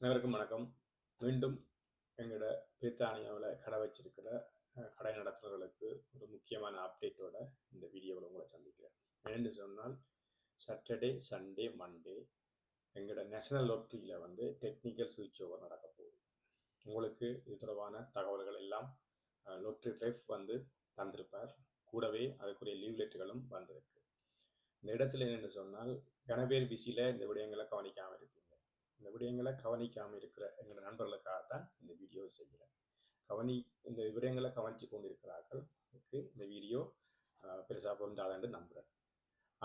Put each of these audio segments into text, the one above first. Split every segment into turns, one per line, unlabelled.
அனைவருக்கும் வணக்கம். மீண்டும் எங்களோட பிரித்தானியாவில் கடை வச்சிருக்கிற கடை நடத்துகிறவர்களுக்கு ஒரு முக்கியமான அப்டேட்டோட இந்த வீடியோவில் உங்களை சந்திக்கிறேன். என்னென்னு சொன்னால், சாட்டர்டே, சண்டே, மண்டே எங்களோட நேஷனல் லொட்டரியில் வந்து டெக்னிக்கல் சுவிட்ச் ஓவர் நடக்க போகுது. உங்களுக்கு இது தொடர்பான தகவல்கள் எல்லாம் லொட்டரி ரெஃப் வந்து தந்திருப்பார். கூடவே அதுக்குரிய லீவ் லெட்டர்களும் வந்திருக்கு. இந்த இடத்துல என்னென்னு சொன்னால், கனவேர் பிஸியில் இந்த விடயங்களை கவனிக்காமல் இருப்பீங்க. இந்த விடயங்களை கவனிக்காமல் இருக்கிற எங்கள் நண்பர்களுக்காகத்தான் இந்த வீடியோ செய்கிறேன். இந்த விடயங்களை கவனித்து கொண்டிருக்கிறார்கள் இந்த வீடியோ பெருசாக பொருந்தாதுன்னு நம்புகிறேன்.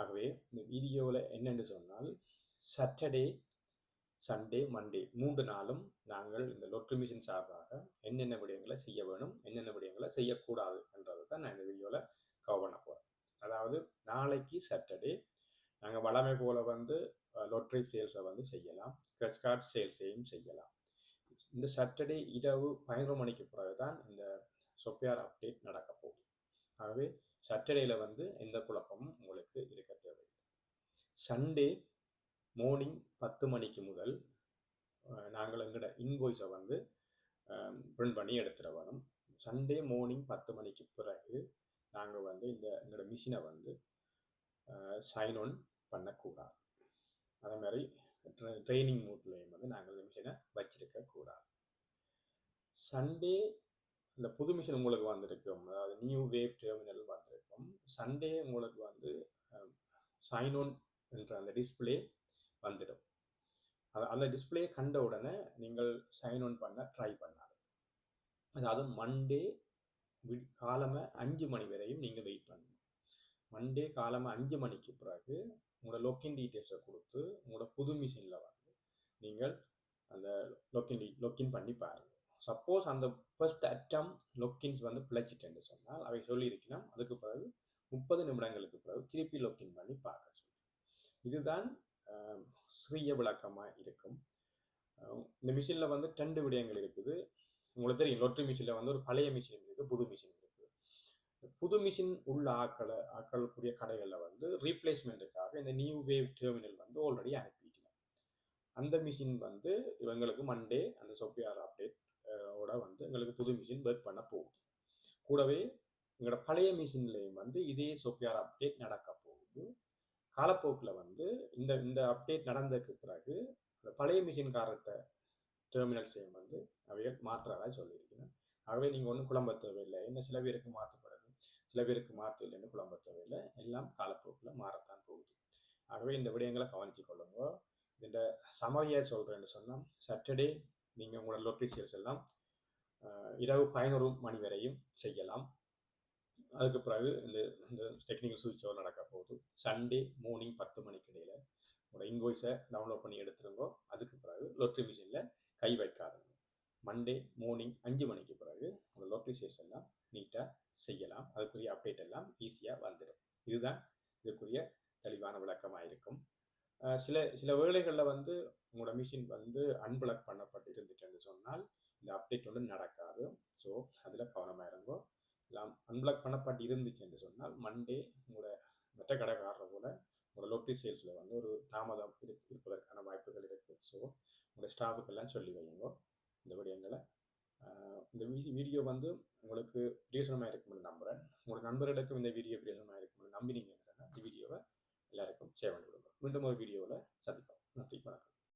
ஆகவே இந்த வீடியோவில் என்னென்று சொன்னால், சாட்டர்டே, சண்டே, மண்டே 3 நாளும் நாங்கள் இந்த லொட்டரி மிஷின் சார்பாக என்னென்ன விடயங்களை செய்ய வேணும், என்னென்ன விடயங்களை செய்யக்கூடாது என்றதை தான் நான் இந்த வீடியோவில் கவர் பண்ண போகிறேன். அதாவது நாளைக்கு சாட்டர்டே நாங்கள் வளமை போல வந்து லொட்டரி சேல்ஸை வந்து செய்யலாம், கிரெடிட் கார்டு சேல்ஸையும் செய்யலாம். இந்த சாட்டர்டே இரவு 11 மணிக்கு பிறகு தான் இந்த சொப்பியார் அப்டேட் நடக்க போகுது. ஆகவே சாட்டர்டேல வந்து எந்த குழப்பமும் உங்களுக்கு இருக்க தேவையில்லை. சண்டே மார்னிங் 10 மணிக்கு முதல் நாங்கள் எங்களோட இன்வாய்ஸை வந்து பிரிண்ட் பண்ணி எடுத்துட வேணும். சண்டே மார்னிங் 10 மணிக்கு பிறகு நாங்கள் வந்து எங்களோட மிஷினை வந்து சைன் ஆன் பண்ணக்கூடாது. அதே மாதிரி ட்ரைனிங் மூட்லேயும் வந்து நாங்கள் இந்த மிஷினை வச்சிருக்க கூடாது. சண்டே இந்த புது மிஷின் உங்களுக்கு வந்திருக்கும், அதாவது நியூ வேவ் டெர்மினல் வந்திருக்கும். சண்டே உங்களுக்கு வந்து சைன் ஆன் என்ற அந்த டிஸ்பிளே வந்துடும். அந்த டிஸ்பிளே கண்ட உடனே நீங்கள் சைன் ஆன் பண்ண ட்ரை பண்ணாது. அதாவது மண்டே காலமாக 5 மணி வரையும் நீங்கள் வெயிட் பண்ணணும். மண்டே காலமாக 5 மணிக்கு பிறகு உங்களோட லொக்கின் டீட்டெயில்ஸை கொடுத்து உங்களோட புது மிஷினில் வந்து நீங்கள் அந்த லொக்கின் பண்ணி பாருங்கள். சப்போஸ் அந்த ஃபர்ஸ்ட் அட்டம் லொக்கின்ஸ் வந்து பிழைச்சிட்டேன்னு சொன்னால் அவை சொல்லியிருக்கணும், அதுக்கு பிறகு 30 நிமிடங்களுக்கு பிறகு திருப்பி லொக்கின் பண்ணி பார்க்க சொல்லி. இதுதான் சிறிய விளக்கமாக இருக்கும். இந்த மிஷினில் வந்து 2 விடயங்கள் இருக்குது. உங்களுக்கு தெரியும், லொட்டரி மிஷினில் வந்து ஒரு பழைய மிஷின் இருக்குது, புது மிஷின் இருக்குது. புது மிஷின் உள்ள ஆக்களுக்குரிய கடைகளில் வந்து ரீப்ளேஸ்மெண்ட்டுக்காக இந்த நியூ வேவ் டெர்மினல் வந்து ஆல்ரெடி அனுப்பிட்டோம். அந்த மிஷின் வந்து இவங்களுக்கு மண்டே அந்த சொப்பியார் அப்டேட் ஓட வந்து எங்களுக்கு புது மிஷின் ஒர்க் பண்ண போகுது. கூடவே எங்களோட பழைய மிஷின்லேயும் வந்து இதே சொப்பியார் அப்டேட் நடக்க போகுது. காலப்போக்கில் வந்து இந்த அப்டேட் நடந்ததுக்கு பிறகு அந்த பழைய மிஷின்காரர்கிட்ட டெர்மினல்ஸையும் வந்து அவைகள் மாற்றுறதா சொல்லியிருக்கிறேன். ஆகவே நீங்கள் ஒன்றும் குழம்ப தேவையில்லை. என்ன சில பேருக்கு மாற்றப்படுது, சில பேருக்கு மாற்ற இல்லைன்னு குழம்ப தேவையில்லை. எல்லாம் காலப்போக்கில் மாறத்தான் போகுது. ஆகவே இந்த விடயங்களை கவனித்து கொள்ளுங்க. இந்த சமரியாக சொல்கிறேன்னு சொன்னால், சாட்டர்டே நீங்கள் உங்களோட லொட்டரி சேல்ஸ் எல்லாம் இரவு 11 மணி வரையும் செய்யலாம். அதுக்கு பிறகு இந்த டெக்னிக்கல் சுவிட்ச் ஓவர் நடக்க போகுது. சண்டே மார்னிங் 10 மணிக்கு இடையில் உங்களோட இன்வாய்ஸை டவுன்லோட் பண்ணி எடுத்துருங்கோ. அதுக்கு பிறகு லொட்டரி மிஷினில் கை வைக்காதுங்க. மண்டே மார்னிங் 5 மணிக்கு பிறகு உங்கள் லொட்டரி சேல்ஸ் எல்லாம் நீட்டாக செய்யலாம். அதுக்குரிய அப்டேட் எல்லாம் ஈஸியாக வந்துடும். இதுதான் இதுக்குரிய தெளிவான விளக்கமாக இருக்கும். சில வேளைகளில் வந்து உங்களோட மிஷின் வந்து அன்பிளாக் பண்ணப்பட்டு இருந்துச்சுன்னு சொன்னால் இந்த அப்டேட் வந்து நடக்காது. ஸோ அதில் கவனமாக இருங்கோ. எல்லாம் அன்பிளாக் பண்ணப்பட்டு இருந்துச்சுன்னு சொன்னால் மண்டே உங்களோட மற்ற கடைக்காரரை போல உங்களோட லொட்டரி சேல்ஸில் வந்து ஒரு தாமதம் இருப்பதற்கான வாய்ப்புகள் இருக்குது. ஸோ உங்களோட ஸ்டாஃபுக்கெல்லாம் சொல்லி வையுங்க இந்த விடயங்களை. இந்த வீடியோ வந்து உங்களுக்கு பிரியோசனமாக இருக்கும்னு நம்புகிறேன். உங்களோட நண்பர்களுக்கும் இந்த வீடியோ பிரியோசனமாக இருக்கும்னு நம்பினீங்கன்னு சொன்னால் இந்த வீடியோவை எல்லாருக்கும் ஷேர் பண்ணி விடுங்க. மீண்டும் ஒரு வீடியோவில் சந்திப்போம். நன்றி, வணக்கம்.